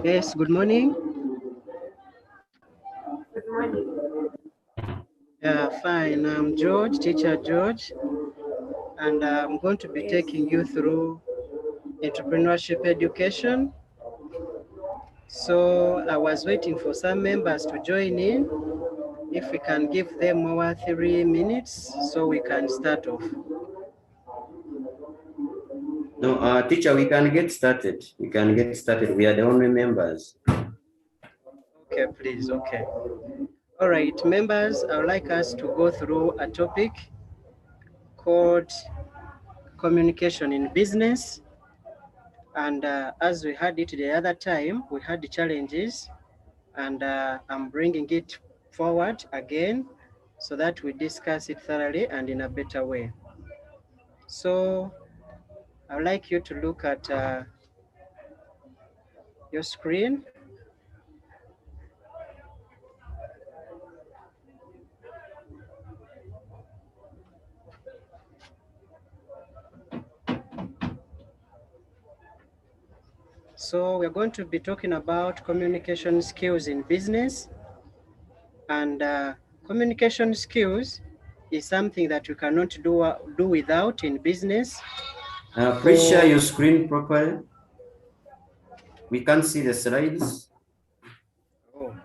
Yes, good morning. Good morning. Yeah, fine. I'm George, teacher George, and I'm going to be Yes. taking you through entrepreneurship education. So I was waiting for some members to join in. If we can give them our 3 minutes so we can start off. No, teacher, we can get started. We can get started. We are the only members. Okay, please. Okay. All right, members, I would like us to go through a topic called communication in business. And as we had it the other time, we had the challenges, and I'm bringing it forward again so that we discuss it thoroughly and in a better way. So I'd like you to look at your screen. So we're going to be talking about communication skills in business, and communication skills is something that you cannot do without in business. Please share your screen properly. We can't see the slides. Oh.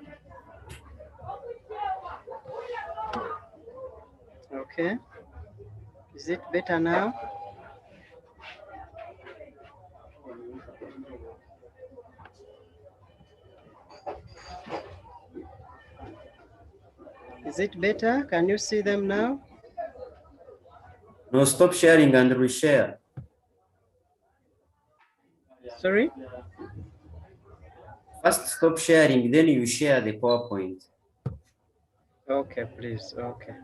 Okay. Is it better now? Is it better? Can you see them now? No, stop sharing and reshare. Sorry? First stop sharing, then you share the PowerPoint. Okay, please. Okay.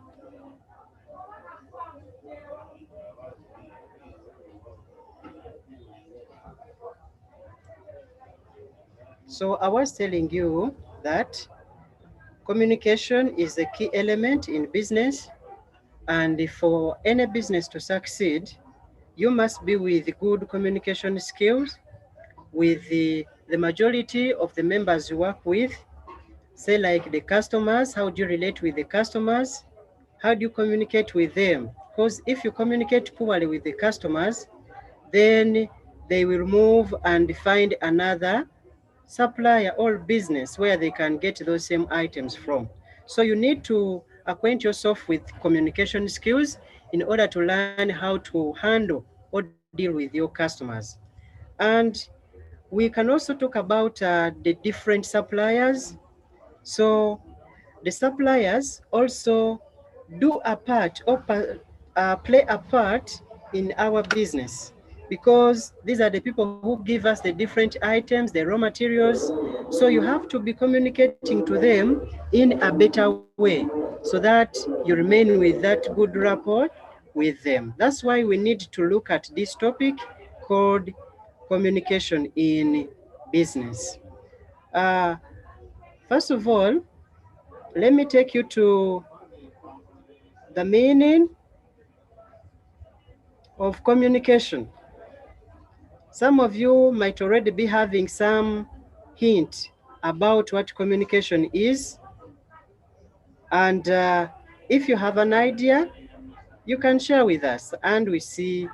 So I was telling you that communication is a key element in business, and for any business to succeed, you must be with good communication skills with the majority of the members you work with. Say like the customers, how do you relate with the customers? How do you communicate with them? Because if you communicate poorly with the customers, then they will move and find another supplier or business where they can get those same items from. So you need to acquaint yourself with communication skills in order to learn how to handle or deal with your customers. And we can also talk about the different suppliers. So the suppliers also do a part or play a part in our business, because these are the people who give us the different items, the raw materials. So you have to be communicating to them in a better way so that you remain with that good rapport with them. That's why we need to look at this topic called communication in business. Uh, First of all, let me take you to the meaning of communication. Some of you might already be having some hint about what communication is. And if you have an idea, you can share with us and we see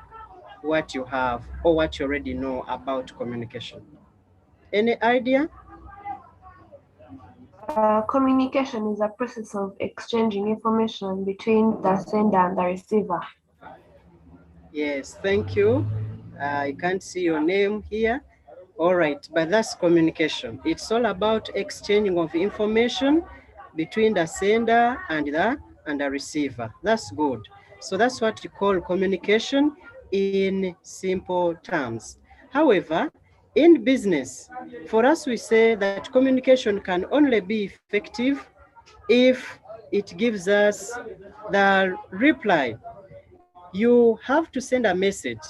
what you have or what you already know about communication. Any idea? Communication is a process of exchanging information between the sender and the receiver. Yes, thank you. I can't see your name here. All right, but that's communication. It's all about exchanging of information between the sender and the receiver. That's good. So that's what you call communication in simple terms. However, in business, for us we say that communication can only be effective if it gives us the reply. You have to send a message.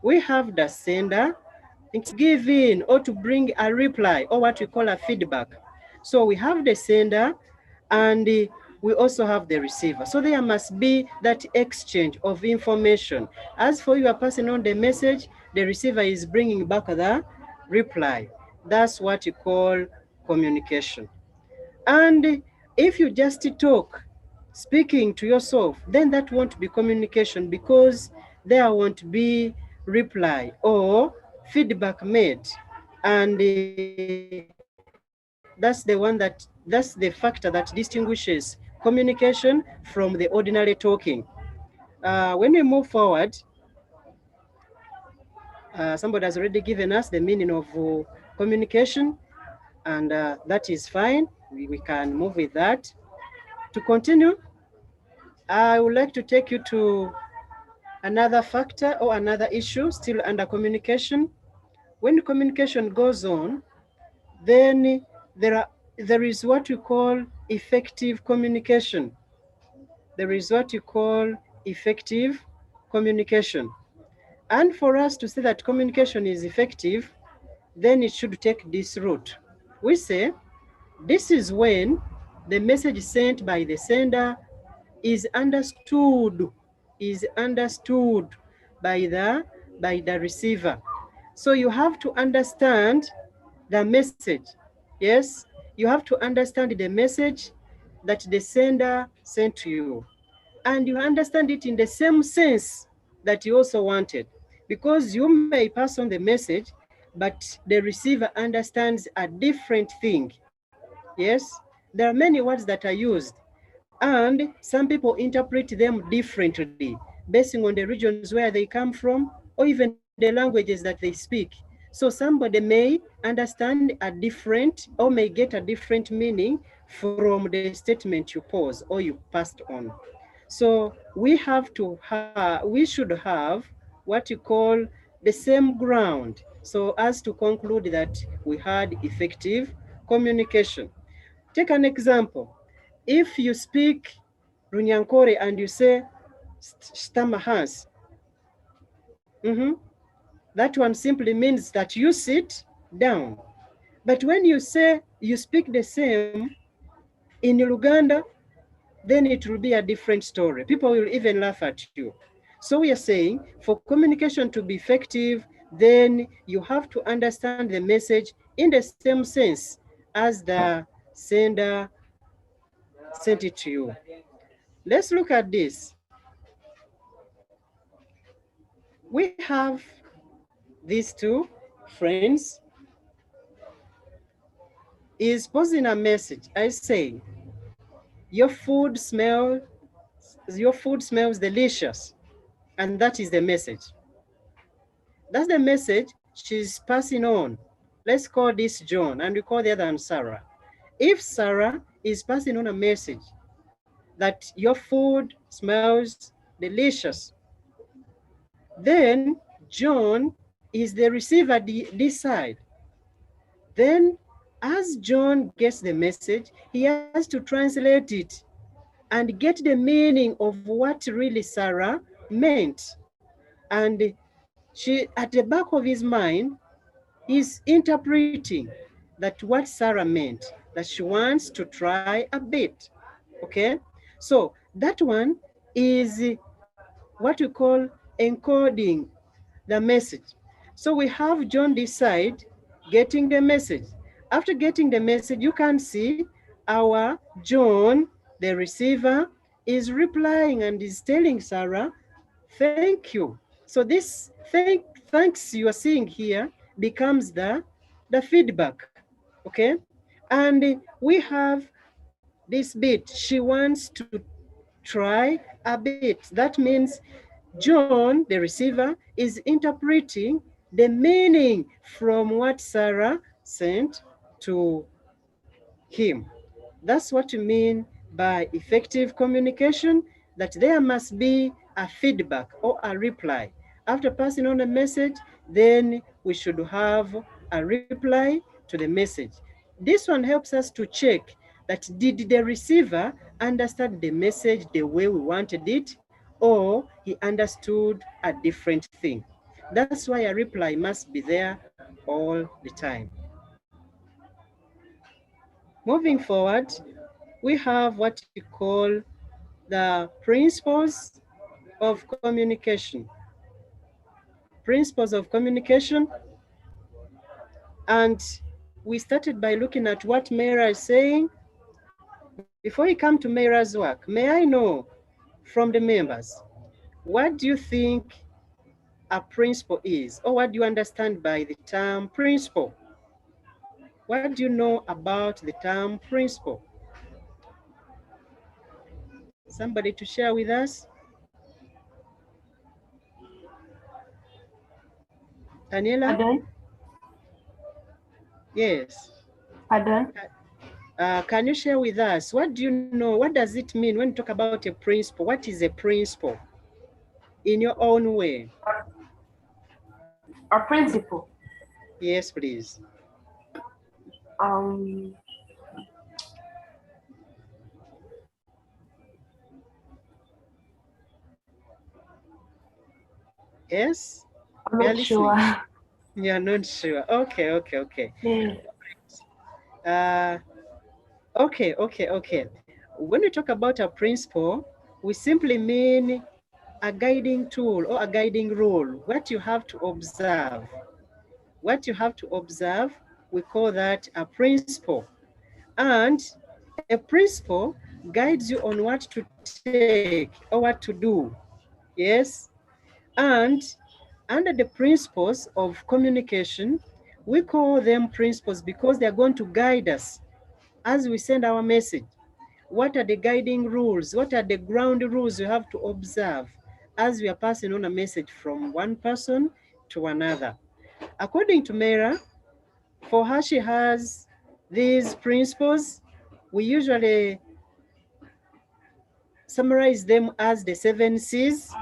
We have the sender give in or to bring a reply or what we call a feedback. So we have the sender and we also have the receiver. So there must be that exchange of information. As for you are passing on the message, the receiver is bringing back the reply. That's what you call communication. And if you just talk, speaking to yourself, then that won't be communication because there won't be reply or feedback made. And that's the factor that distinguishes communication from the ordinary talking. When we move forward, somebody has already given us the meaning of communication, and that is fine. We can move with that. To continue, I would like to take you to another factor or another issue still under communication. When communication goes on, then there is what we call effective communication. There is what you call effective communication. And for us to say that communication is effective, then it should take this route. We say this is when the message sent by the sender is understood by the receiver. So you have to understand the message. Yes, you have to understand the message that the sender sent to you, and you understand it in the same sense that you also wanted, because you may pass on the message but the receiver understands a different thing. Yes, there are many words that are used and some people interpret them differently based on the regions where they come from or even the languages that they speak. So somebody may understand a different or may get a different meaning from the statement you pose or you passed on. So we should have what you call the same ground, so as to conclude that we had effective communication. Take an example. If you speak Runyankore and you say Stamahans, that one simply means that you sit down. But when you say you speak the same in Luganda, then it will be a different story. People will even laugh at you. So we are saying for communication to be effective, then you have to understand the message in the same sense as the sender sent it to you. Let's look at this. We have these two friends is posting a message. I say, your food smells delicious. And that is the message. That's the message she's passing on. Let's call this John and we call the other one Sarah. If Sarah is passing on a message that your food smells delicious, then John is the receiver this side. Then as John gets the message, he has to translate it and get the meaning of what really Sarah meant. And at the back of his mind, he's interpreting that what Sarah meant, that she wants to try a bit. Okay? So that one is what we call encoding the message. So we have John this side getting the message. After getting the message, you can see our John, the receiver, is replying and is telling Sarah, thank you. So this thanks you are seeing here becomes the feedback, okay? And we have this bit, she wants to try a bit. That means John, the receiver, is interpreting the meaning from what Sarah sent to him. That's what you mean by effective communication, that there must be a feedback or a reply. After passing on a message, then we should have a reply to the message. This one helps us to check that did the receiver understand the message the way we wanted it, or he understood a different thing. That's why a reply must be there all the time. Moving forward, we have what we call the principles of communication. Principles of communication. And we started by looking at what Mayra is saying. Before we come to Mayra's work, may I know from the members, what do you think a principle is? Or what do you understand by the term principle? What do you know about the term principle? Somebody to share with us? Daniela? Pardon? Yes. Pardon? Can you share with us, what do you know? What does it mean when you talk about a principle? What is a principle in your own way? Our principle. Yes, please. Um, Yes? I'm We are not listening. sure. You are not sure. Okay. Yeah. Okay. When we talk about a principle, we simply mean a guiding tool or a guiding rule, what you have to observe. What you have to observe, we call that a principle. And a principle guides you on what to take or what to do. Yes? And under the principles of communication, we call them principles because they are going to guide us as we send our message. What are the guiding rules? What are the ground rules you have to observe as we are passing on a message from one person to another? According to Mera, for her, she has these principles. We usually summarize them as the 7 C's,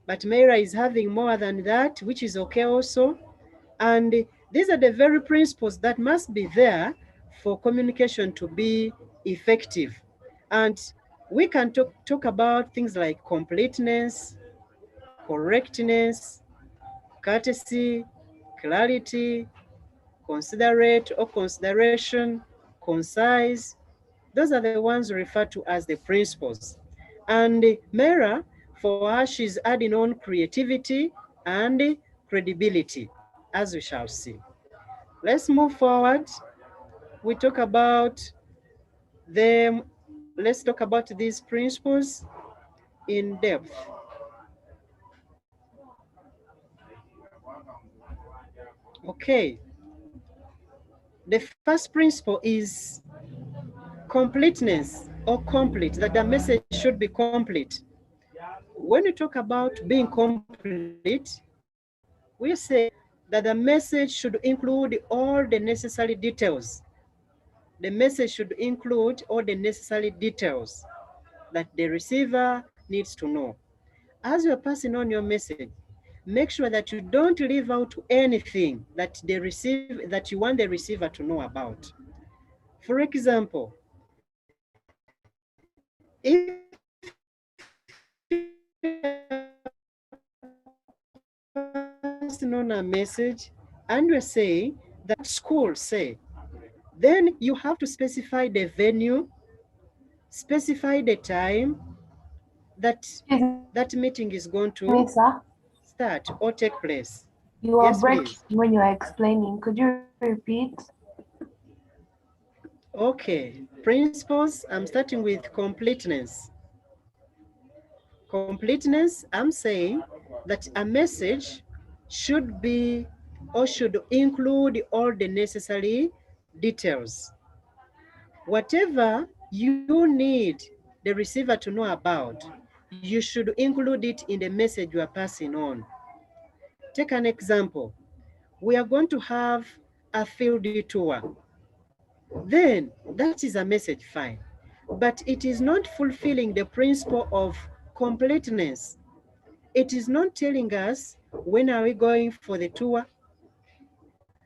but Mera is having more than that, which is okay also. And these are the very principles that must be there for communication to be effective. And we can talk about things like completeness, correctness, courtesy, clarity, considerate or consideration, concise. Those are the ones referred to as the principles. And Mera, for her, she's adding on creativity and credibility, as we shall see. Let's move forward. We talk about them. Let's talk about these principles in depth. Okay. The first principle is completeness or complete, that the message should be complete. When we talk about being complete, we say that the message should include all the necessary details. The message should include all the necessary details that the receiver needs to know. As you are passing on your message, make sure that you don't leave out anything that you want the receiver to know about. For example, if passing on a message and you're saying that school say, then you have to specify the venue, specify the time that that meeting is going to Sir, start or take place. you are Yes, breaking please. when you are explaining. Could you repeat? Okay, principles, I'm starting with completeness. Completeness, I'm saying that a message should be or should include all the necessary details. Whatever you need the receiver to know about, you should include it in the message you are passing on. Take an example. We are going to have a field tour. Then that is a message, fine. But it is not fulfilling the principle of completeness. It is not telling us when are we going for the tour,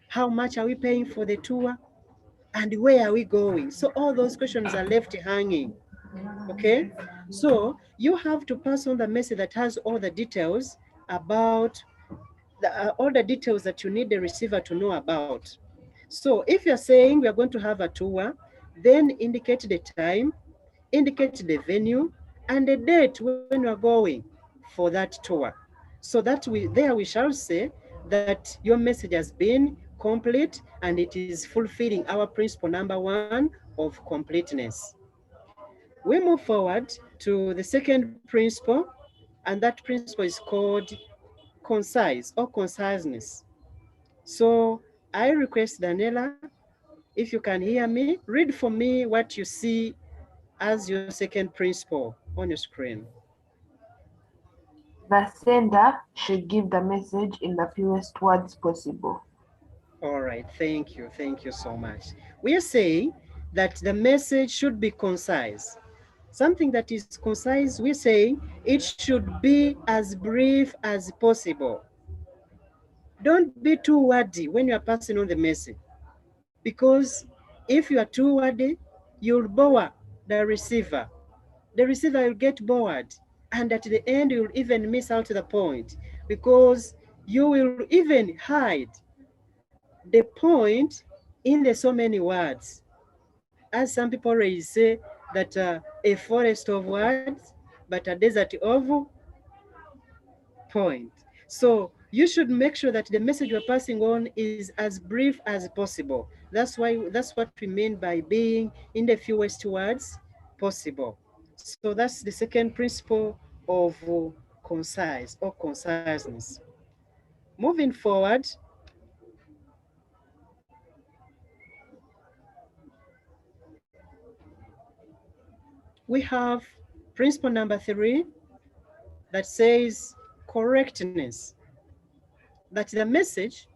how much are we paying for the tour, and where are we going. So all those questions are left hanging. Okay, so you have to pass on the message that has all the details about all the details that you need the receiver to know about. So if you're saying we are going to have a tour, then indicate the time, indicate the venue, and the date when you are going for that tour. So that we shall say that your message has been complete and it is fulfilling our principle number 1 of completeness. We move forward to the second principle, and that principle is called concise or conciseness. So I request Daniela, if you can hear me, read for me what you see as your second principle on your screen. The sender should give the message in the fewest words possible. All right, thank you so much. We are saying that the message should be concise. Something that is concise, we're saying it should be as brief as possible. Don't be too wordy when you are passing on the message, because if you are too wordy, you'll bore the receiver. The receiver will get bored, and at the end you'll even miss out the point, because you will even hide the point in the so many words. As some people already say that a forest of words, but a desert of point. So you should make sure that the message you're passing on is as brief as possible. That's what we mean by being in the fewest words possible. So that's the second principle of concise or conciseness. Moving forward, we have principle number 3 that says correctness, that the message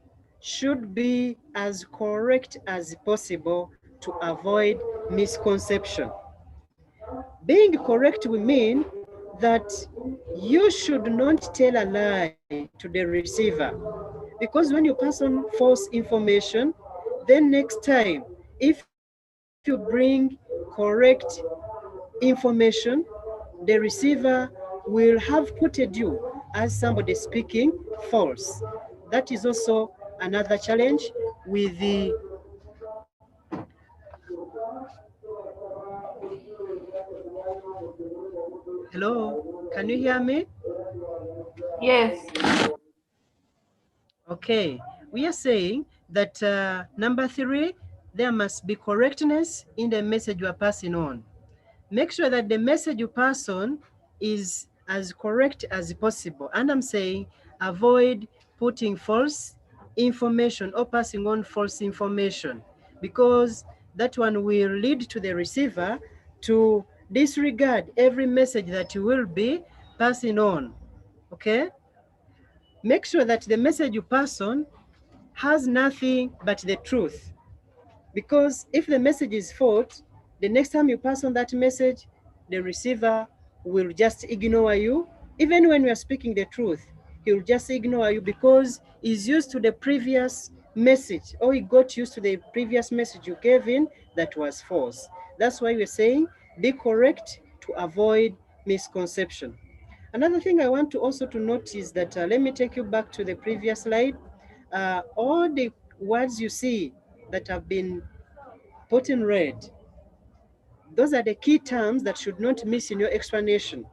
should be as correct as possible to avoid misconception. Being correct will mean that you should not tell a lie to the receiver, because when you pass on false information, then next time, if you bring correct information, the receiver will have quoted you as somebody speaking false. That is also another challenge with the hello, can you hear me? Yes, Okay, we are saying that number 3, there must be correctness in the message you are passing on. Make sure that the message you pass on is as correct as possible. And I'm saying avoid putting false information or passing on false information, because that one will lead to the receiver to disregard every message that you will be passing on. Okay? Make sure that the message you pass on has nothing but the truth. Because if the message is false, the next time you pass on that message, the receiver will just ignore you. Even when you are speaking the truth, he will just ignore you because he's used to the previous message, or he got used to the previous message you gave him that was false. That's why we're saying be correct to avoid misconception. Another thing I want to also to note is that, let me take you back to the previous slide. All the words you see that have been put in red, those are the key terms that should not miss in your explanation.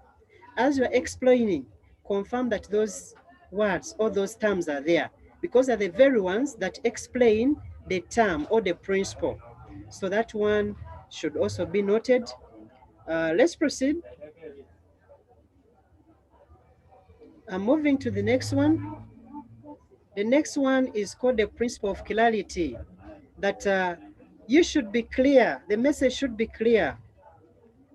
As you're explaining, confirm that those words or those terms are there, because they're the very ones that explain the term or the principle. So that one should also be noted. Let's proceed. I'm moving to the next one. The next one is called the principle of clarity, that you should be clear, the message should be clear.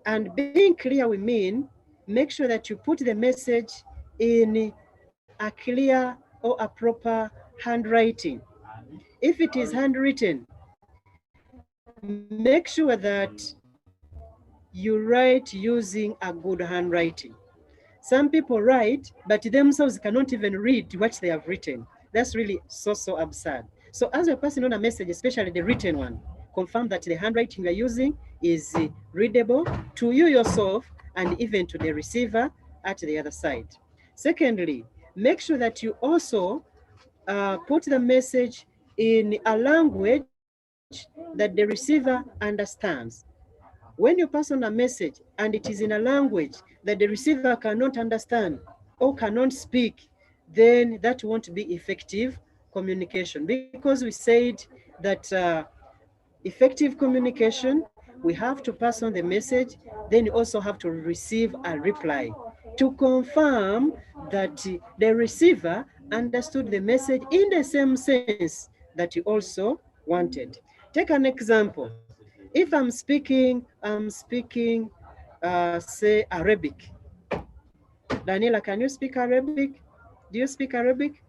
And being clear, we mean make sure that you put the message in a clear or a proper handwriting. If it is handwritten, make sure that you write using a good handwriting. Some people write, but themselves cannot even read what they have written. That's really so absurd. So as you're passing on a message, especially the written one, confirm that the handwriting you're using is readable to you yourself and even to the receiver at the other side. Secondly, make sure that you also put the message in a language that the receiver understands. When you pass on a message and it is in a language that the receiver cannot understand or cannot speak, then that won't be effective communication, because we said that effective communication, we have to pass on the message, then you also have to receive a reply to confirm that the receiver understood the message in the same sense that you also wanted. Take an example. If I'm speaking, say Arabic. Daniela, can you speak Arabic? Do you speak Arabic?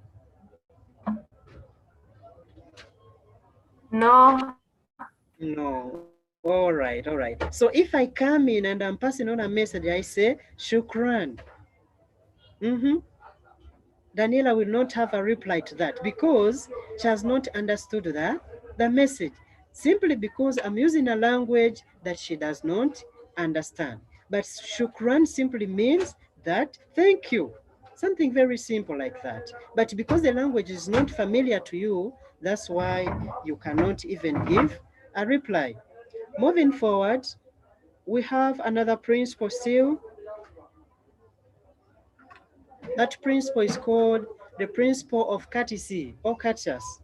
No. No. All right, all right. So if I come in and I'm passing on a message, I say shukran. Daniela will not have a reply to that because she has not understood the message, simply because I'm using a language that she does not understand. But shukran simply means that thank you. Something very simple like that. But because the language is not familiar to you, that's why you cannot even give a reply. Moving forward, we have another principle still. That principle is called the principle of courtesy or courteous.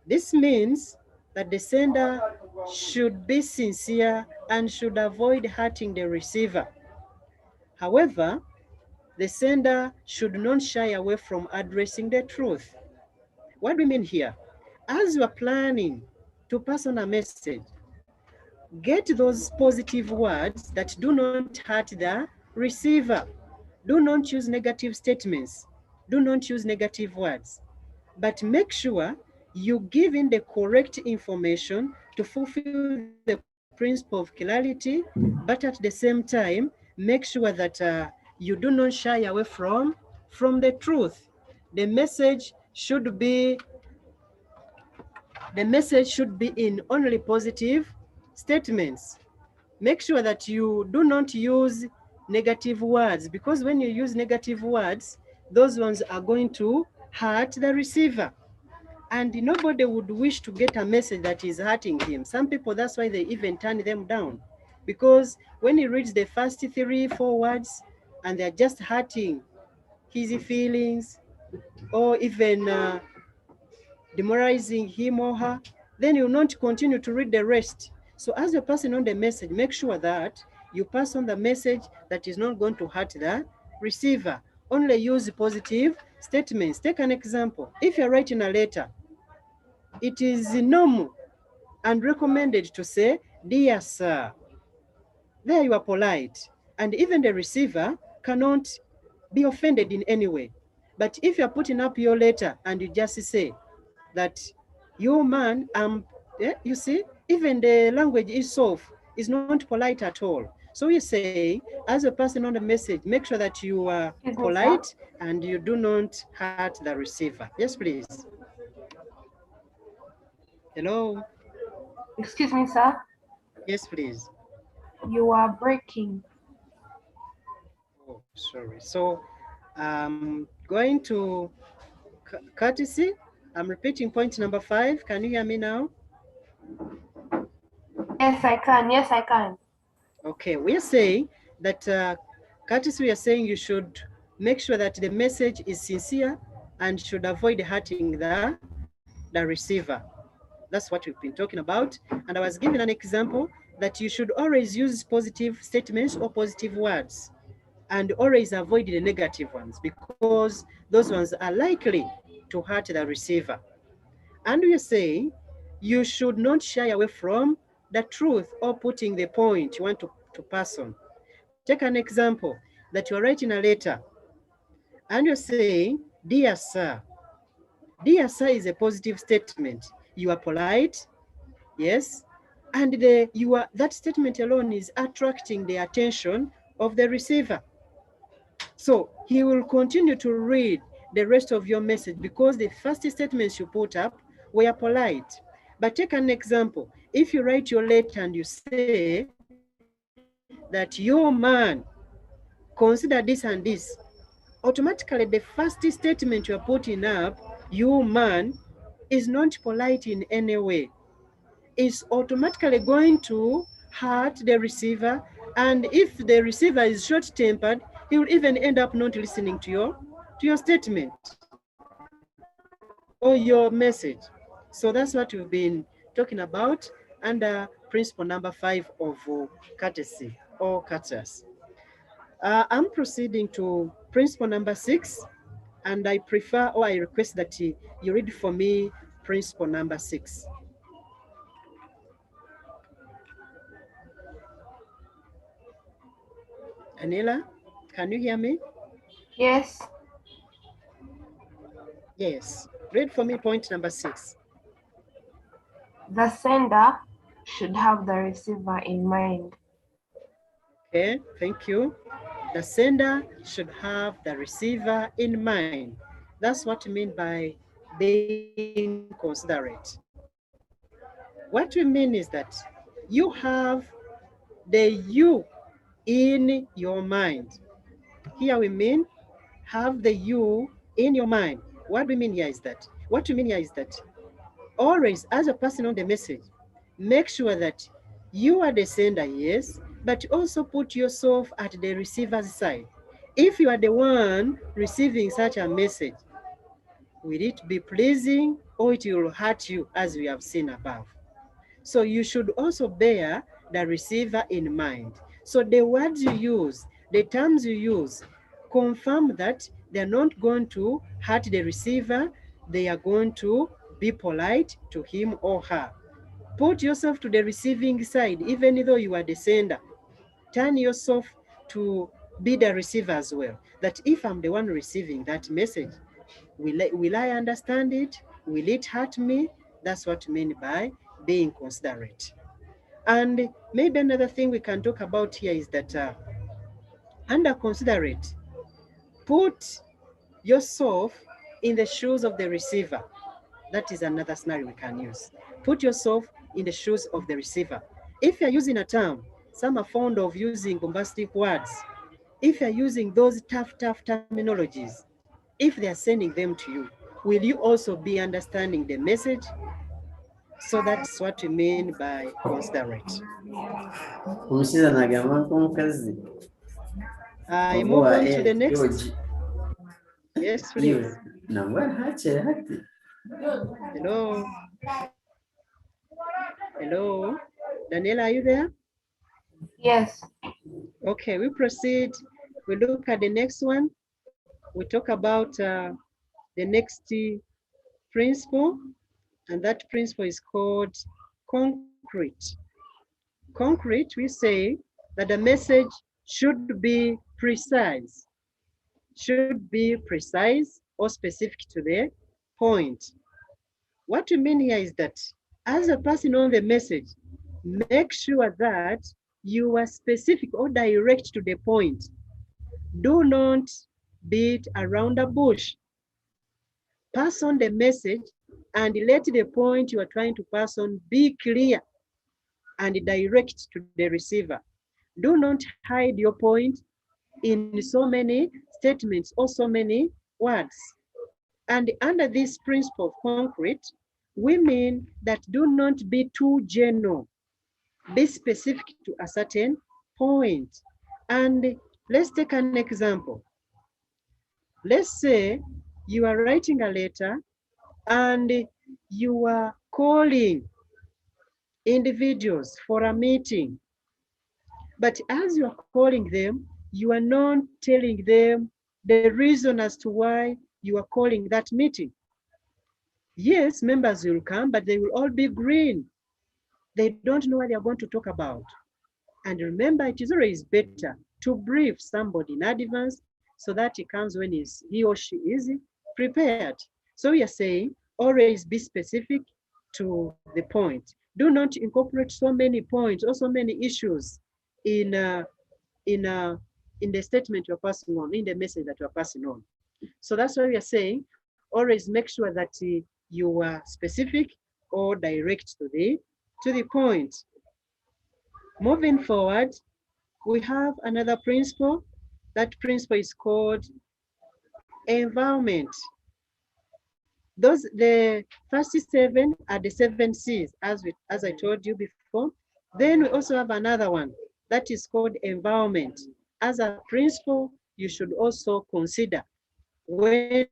This means that the sender should be sincere and should avoid hurting the receiver. However, the sender should not shy away from addressing the truth. What do we mean here? As you are planning to pass on a message, get those positive words that do not hurt the receiver. Do not use negative statements. Do not use negative words. But make sure you give in the correct information to fulfill the principle of clarity, but at the same time, make sure that you do not shy away from the truth. The message should be in only positive statements. Make sure that you do not use negative words, because when you use negative words, those ones are going to hurt the receiver. And nobody would wish to get a message that is hurting him. Some people, that's why they even turn them down. Because when he reads the first 3-4 words and they're just hurting his feelings, or even demoralizing him or her, then you will not continue to read the rest. So as you're passing on the message, make sure that you pass on the message that is not going to hurt the receiver. Only use positive statements. Take an example. If you're writing a letter, it is normal and recommended to say, "Dear sir." There you are polite, and even the receiver cannot be offended in any way. But if you're putting up your letter and you just say that, "You man, you see, even the language itself is not polite at all. So you say, as a person on the message, make sure that you are Excuse me, sir. polite and you do not hurt the receiver. Yes, please. Hello. Excuse me, sir. Yes, please. You are breaking. Oh, sorry. So going to courtesy. I'm repeating point number 5. Can you hear me now? Yes, I can. Yes, I can. Okay, we're saying that courtesy, we are saying you should make sure that the message is sincere and should avoid hurting the receiver. That's what we've been talking about. And I was given an example that you should always use positive statements or positive words, and always avoid the negative ones, because those ones are likely to hurt the receiver. And we are saying you should not shy away from the truth or putting the point you want to pass on. Take an example that you're writing a letter and you're saying, "Dear sir." Dear sir is a positive statement. You are polite, yes, and that statement alone is attracting the attention of the receiver. So he will continue to read the rest of your message because the first statements you put up were polite. But take an example. If you write your letter and you say that, "Your man, consider this and this," automatically the first statement you are putting up, you man, is not polite in any way. It's automatically going to hurt the receiver, and if the receiver is short-tempered, he will even end up not listening to your statement or your message. So that's what we've been talking about under principle number 5 of courtesy or courteous. I'm proceeding to principle number 6, and I prefer or I request that you read for me principle number 6. Anila, can you hear me? Yes. Yes. Read for me point number 6. The sender should have the receiver in mind. Okay, thank you. The sender should have the receiver in mind. That's what we mean by being considerate. What we mean is that you have the you in your mind. Here we mean have the you in your mind. What we mean here is that, always as a person on the message, make sure that you are the sender, yes, but also put yourself at the receiver's side. If you are the one receiving such a message, will it be pleasing or it will hurt you, as we have seen above? So you should also bear the receiver in mind. So the words you use, the terms you use, confirm that they're not going to hurt the receiver, they are going to be polite to him or her. Put yourself to the receiving side, even though you are the sender. Turn yourself to be the receiver as well. That if I'm the one receiving that message, will I understand it? Will it hurt me? That's what I mean by being considerate. And maybe another thing we can talk about here is that under considerate, put yourself in the shoes of the receiver. That is another scenario we can use. Put yourself in the shoes of the receiver. If you're using a term, some are fond of using bombastic words. If you're using those tough terminologies, if they are sending them to you, will you also be understanding the message? So that's what we mean by considerate. Umusiza nagamba nk'omukazi I move oba on to the next. yogi Yes, iwe please. nabwo hakiri hati Hello. Hello. Daniela, are you there? Yes. Okay, we proceed. We look at the next one. We talk about the next principle, and that principle is called concrete. Concrete, we say that the message should be precise, or specific to the point. What we mean here is that as a person on the message, make sure that you are specific or direct to the point. Do not beat around the bush. Pass on the message and let the point you are trying to pass on be clear and direct to the receiver. Do not hide your point in so many statements or so many words. And under this principle of concrete, we mean that do not be too general. Be specific to a certain point. And let's take an example. Let's say you are writing a letter and you are calling individuals for a meeting. But as you are calling them, you are not telling them the reason as to why you are calling that meeting. Yes, members will come, but they will all be green. They don't know what they are going to talk about. And remember, it is always better to brief somebody in advance so that he comes when he or she is prepared. So we are saying, always be specific to the point. Do not incorporate so many points or so many issues in the statement you're passing on, in the message that you're passing on. So that's why we are saying, always make sure that you are specific or direct to the point. Moving forward, we have another principle. That principle is called environment. The first 7 are the 7 C's, as I told you before. Then we also have another one that is called environment. As a principal, you should also consider when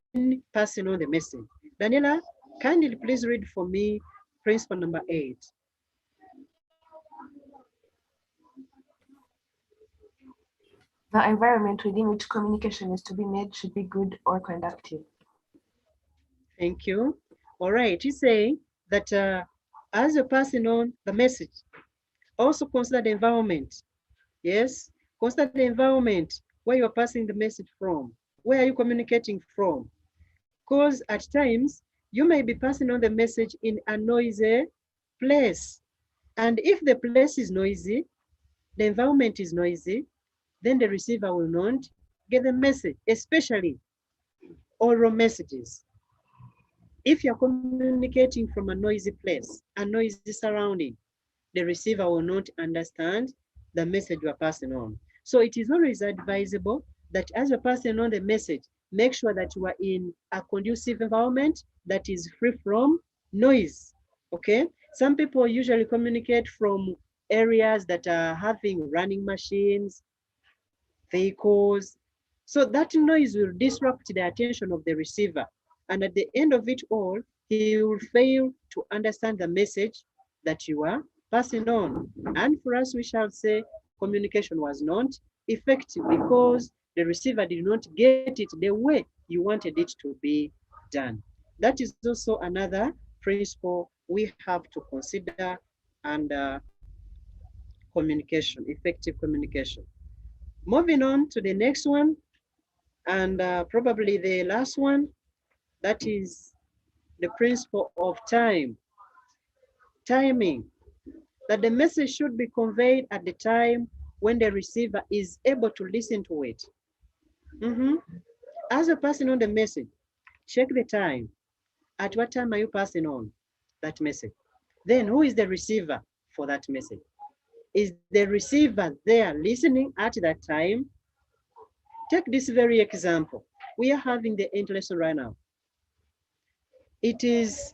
passing on the message. Daniela, kindly please read for me principle number 8. The environment within which communication is to be made should be good or conductive. Thank you. All right, he's saying that as you're passing on the message, also consider the environment. Yes, consider the environment where you're passing the message from. Where are you communicating from? Because at times, you may be passing on the message in a noisy place. And if the place is noisy, the environment is noisy, then the receiver will not get the message, especially oral messages. If you're communicating from a noisy place, a noisy surrounding, the receiver will not understand the message you are passing on. So it is always advisable that as you're passing on the message, make sure that you are in a conducive environment that is free from noise, okay? Some people usually communicate from areas that are having running machines, vehicles. So that noise will disrupt the attention of the receiver. And at the end of it all, he will fail to understand the message that you are passing on. And for us, we shall say communication was not effective because the receiver did not get it the way you wanted it to be done. That is also another principle we have to consider under communication, effective communication. Moving on to the next one, and probably the last one, that is the principle of time, timing, that the message should be conveyed at the time when the receiver is able to listen to it. As you're passing on the message, check the time. At what time are you passing on that message? Then who is the receiver for that message? Is the receiver there listening at that time? Take this very example. We are having the int lesson right now. It is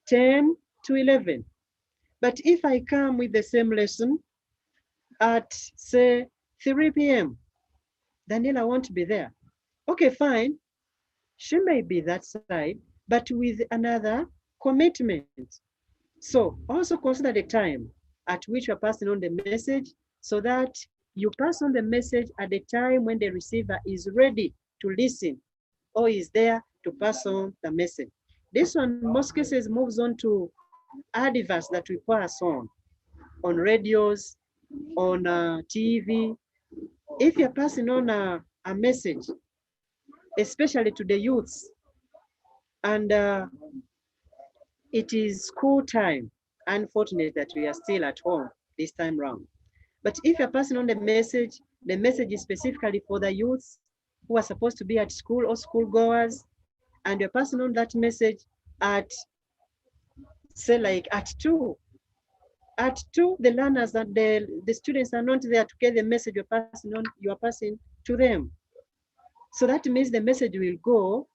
10 to 11. But if I come with the same lesson at, say, 3 p.m., Daniela won't be there. Okay, fine. She may be that side, but with another commitment. So also consider the time at which you're passing on the message so that you pass on the message at the time when the receiver is ready to listen or is there to pass on the message. This one, in most cases, moves on to adverts that we pass on radios, on TV. If you're passing on a message, especially to the youths, and it is school time, unfortunate that we are still at home this time round. But if you're passing on the message is specifically for the youths who are supposed to be at school or school goers, and you're passing on that message at, say, like at 2. At 2, the learners and the students are not there to get the message you are passing to them. So that means the message will go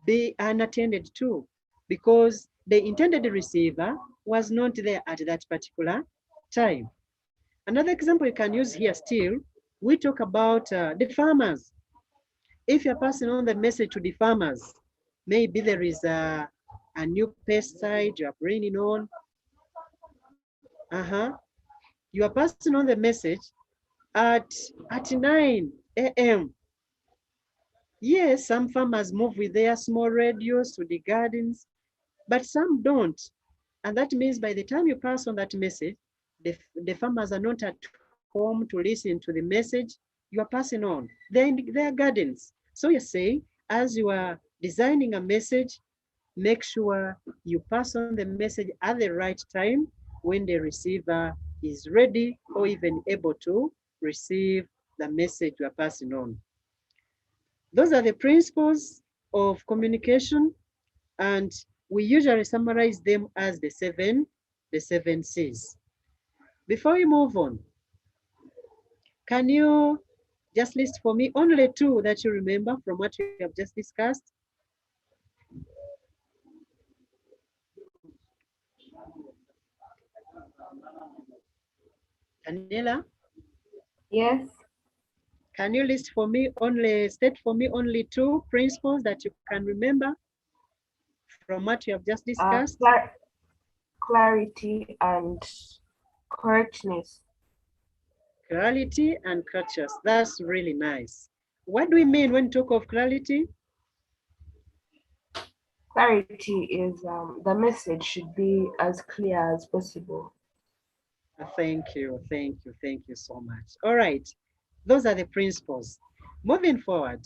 be unattended to because the intended receiver was not there at that particular time. Another example you can use here still, we talk about the farmers. If you're passing on the message to the farmers, maybe there is a new pesticide you are bringing on. You are passing on the message at 9 a.m. Yes, some farmers move with their small radios to the gardens, but some don't. And that means by the time you pass on that message, the farmers are not at home to listen to the message you are passing on. They're in their gardens. So you're saying, as you are designing a message, make sure you pass on the message at the right time when the receiver is ready or even able to receive the message you are passing on. Those are the principles of communication, and we usually summarize them as the seven C's. Before we move on, can you Just list for me only two that you remember from what we have just discussed. Daniela, Yes. can you list for me only, state for me only two principles that you can remember from what you have just discussed? Clarity and correctness. Clarity and cultures. That's really nice. What do we mean when we talk of clarity? Clarity is the message should be as clear as possible. Thank you, thank you, thank you so much. All right, those are the principles. Moving forward,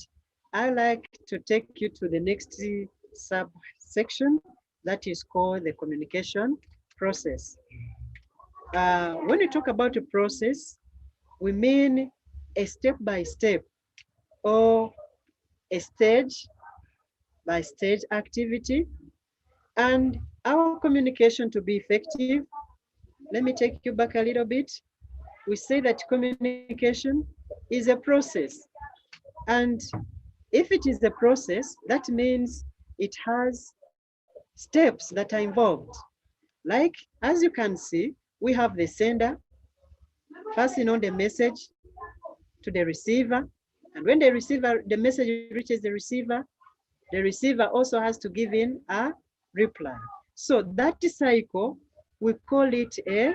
I like to take you to the next subsection that is called the communication process. When we talk about a process, we mean a step-by-step or a stage-by-stage activity. And our communication to be effective, let me take you back a little bit. We say that communication is a process. And if it is a process, that means it has steps that are involved. Like, as you can see, we have the sender passing on the message to the receiver. And when the message reaches the receiver also has to give in a reply. So that cycle, we call it a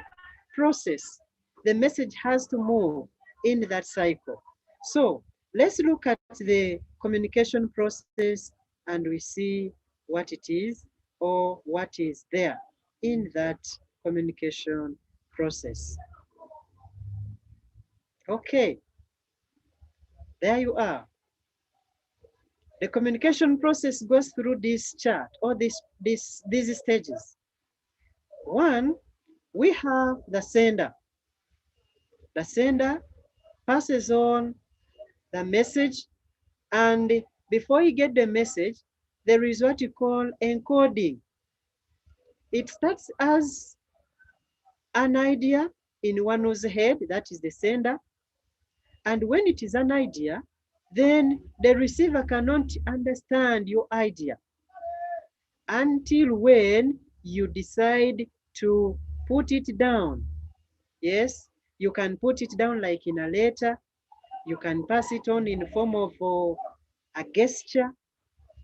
process. The message has to move in that cycle. So let's look at the communication process and we see what it is or what is there in that communication process. Okay, there you are. The communication process goes through this chart or these stages. One, we have the sender. The sender passes on the message, and before you get the message, there is what you call encoding. It starts as an idea in one's head, that is the sender, and when it is an idea, then the receiver cannot understand your idea until when you decide to put it down. Yes, you can put it down like in a letter. You can pass it on in form of a gesture.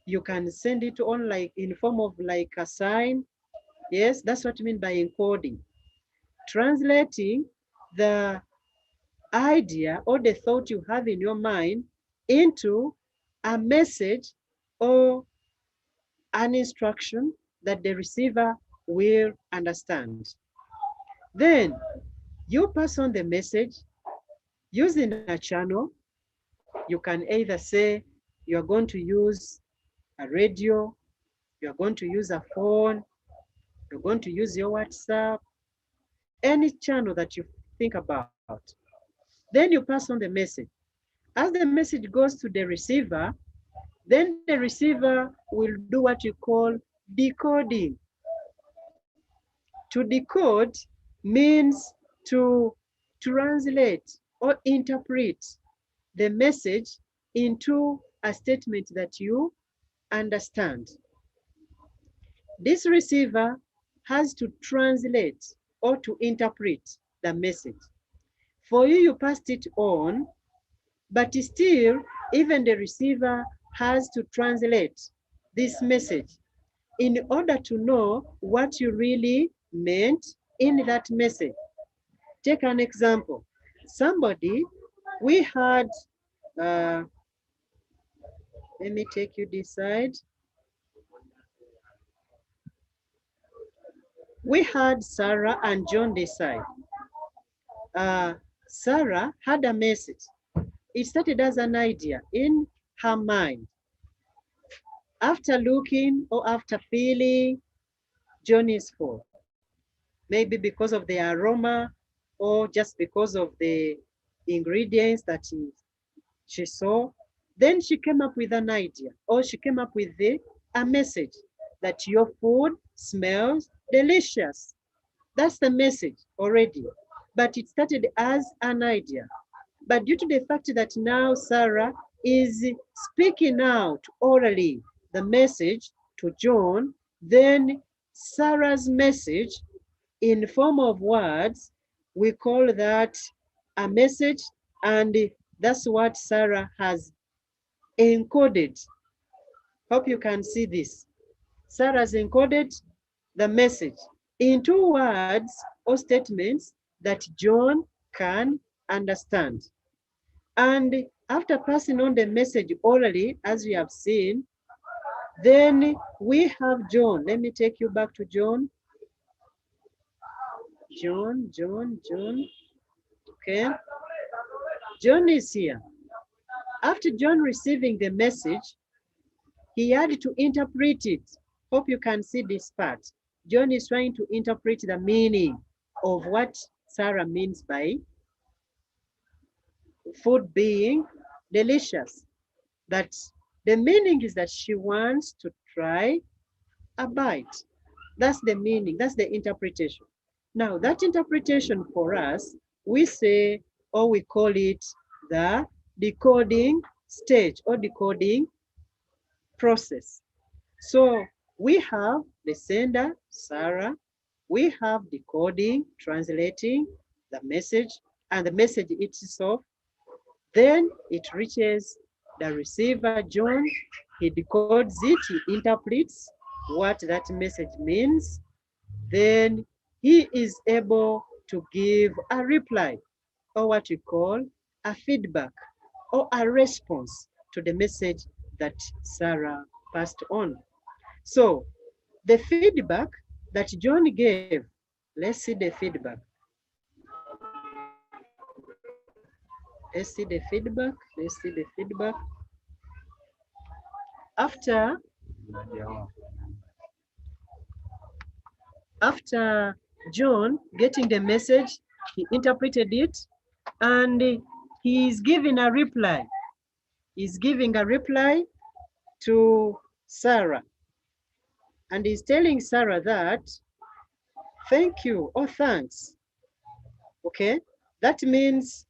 You can send it on like in form of like a sign. Yes, that's what I mean by encoding. Translating the idea or the thought you have in your mind into a message or an instruction that the receiver will understand. Then you pass on the message using a channel. You can either say you're going to use a radio, you're going to use a phone, you're going to use your WhatsApp, any channel that you think about. Then you pass on the message. As the message goes to the receiver, then the receiver will do what you call decoding. To decode means to translate or interpret the message into a statement that you understand. This receiver has to translate or to interpret the message. For you, you passed it on, but still, even the receiver has to translate this message in order to know what you really meant in that message. Take an example. Somebody, we had, let me take you this side. We had Sarah and John this side. Sarah had a message. It started as an idea in her mind. After looking or after feeling John is full, maybe because of the aroma or just because of the ingredients that she saw, then she came up with an idea or she came up with a message that your food smells delicious. That's the message already, but it started as an idea. But due to the fact that now Sarah is speaking out orally the message to John, then Sarah's message in form of words, we call that a message, and that's what Sarah has encoded. Hope you can see this. Sarah has encoded the message into words or statements that John can understand. And after passing on the message orally, as we have seen, then we have John. Let me take you back to John. John. Okay. John is here. After John receiving the message, he had to interpret it. Hope you can see this part. John is trying to interpret the meaning of what Sarah means by food being delicious. That the meaning is that she wants to try a bite. That's the meaning, that's the interpretation. Now, that interpretation for us, we say, or we call it the decoding stage or decoding process. So we have the sender, Sarah, we have decoding, translating the message, and the message itself. Then it reaches the receiver, John. He decodes it, he interprets what that message means. Then he is able to give a reply, or what we call a feedback or a response to the message that Sarah passed on. So the feedback that John gave, let's see the feedback. Let's see the feedback. Let's see the feedback. After John getting the message, he interpreted it, and he is giving a reply. He's giving a reply to Sarah. And he's telling Sarah that, thank you or thanks. Okay? That means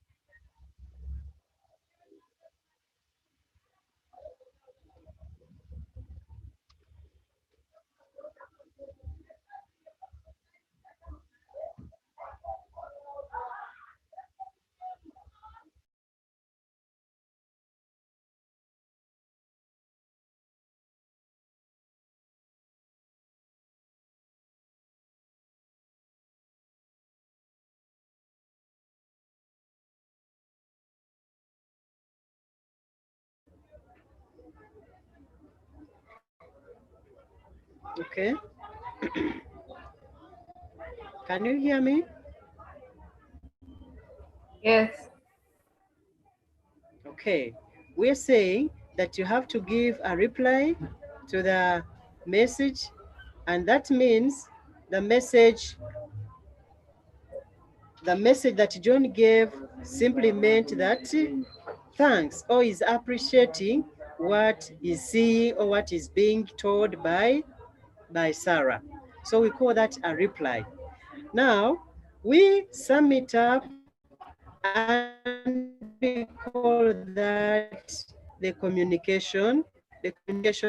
okay. Can you hear me? Yes. Okay. We're saying that you have to give a reply to the message, and that means the message that John gave simply meant that thanks, or is appreciating what is seeing or what is being told by Sarah. So we call that a reply. Now, we sum it up and we call that the communication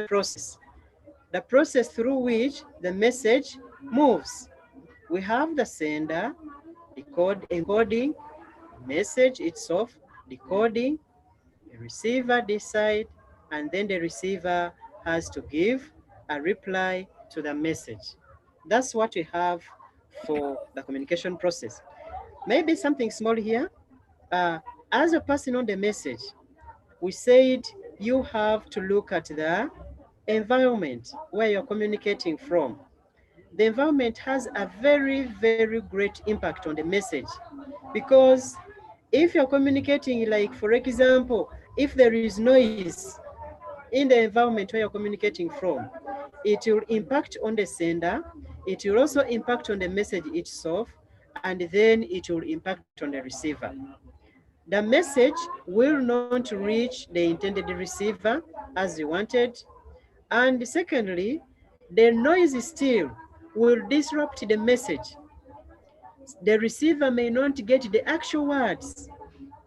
process. The process through which the message moves. We have the sender, encoding, message itself, decoding, the receiver decide, and then the receiver has to give a reply to the message. That's what we have for the communication process. Maybe something small here. As you're passing on the message, we said you have to look at the environment where you're communicating from. The environment has a very, very great impact on the message, because if you're communicating, like for example, if there is noise in the environment where you're communicating from, it will impact on the sender, it will also impact on the message itself, and then it will impact on the receiver. The message will not reach the intended receiver as you wanted. And secondly, the noise still will disrupt the message. The receiver may not get the actual words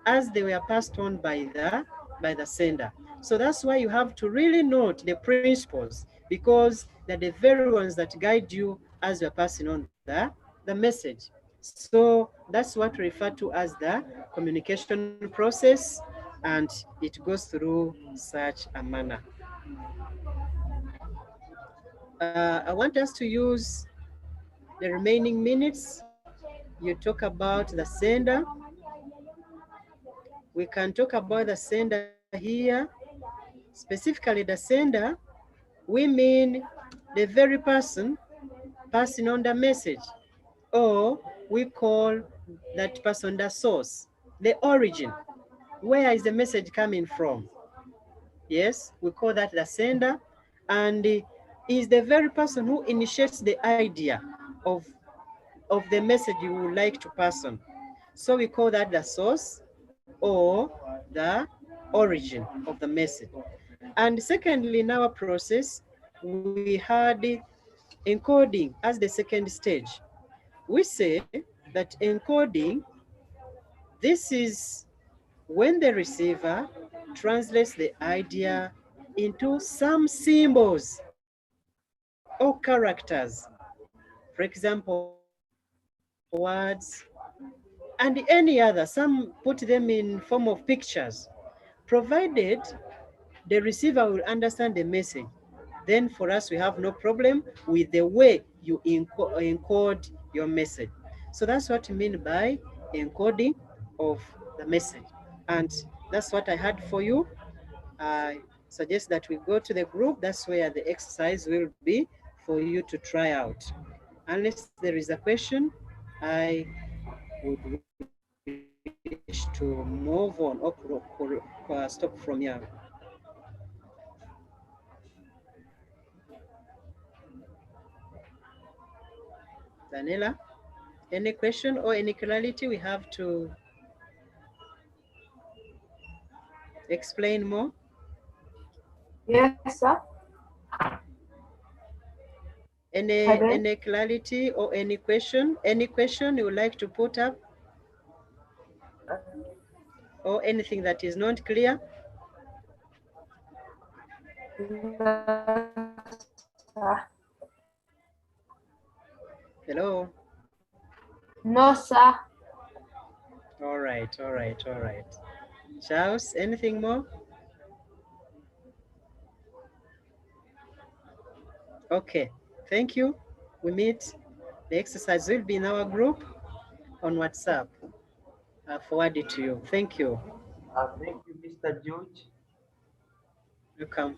as they were passed on by the sender. So that's why you have to really note the principles, because they're the very ones that guide you as you're passing on the message. So that's what we refer to as the communication process, and it goes through such a manner. I want us to use the remaining minutes. You talk about the sender. We can talk about the sender here. Specifically, the sender, we mean the very person passing on the message, or we call that person the source, the origin. Where is the message coming from? Yes, we call that the sender, and is the very person who initiates the idea of the message you would like to pass on. So we call that the source or the origin of the message. And secondly, in our process, we had encoding as the second stage. We say that encoding, this is when the receiver translates the idea into some symbols or characters. For example, words and any other. Some put them in form of pictures, provided the receiver will understand the message. Then for us, we have no problem with the way you encode your message. So that's what I mean by encoding of the message. And that's what I had for you. I suggest that we go to the group. That's where the exercise will be for you to try out. Unless there is a question, I would wish to move on or stop from here. Daniela, any question or any clarity we have to explain more? Yes, sir. Pardon? Any clarity or any question? Any question you would like to put up or anything that is not clear? No, sir. Hello? No, sir. All right, all right, all right. Charles, anything more? Okay, thank you. We meet. The exercise will be in our group on WhatsApp. I'll forward it to you. Thank you. Thank you, Mr. George. Welcome.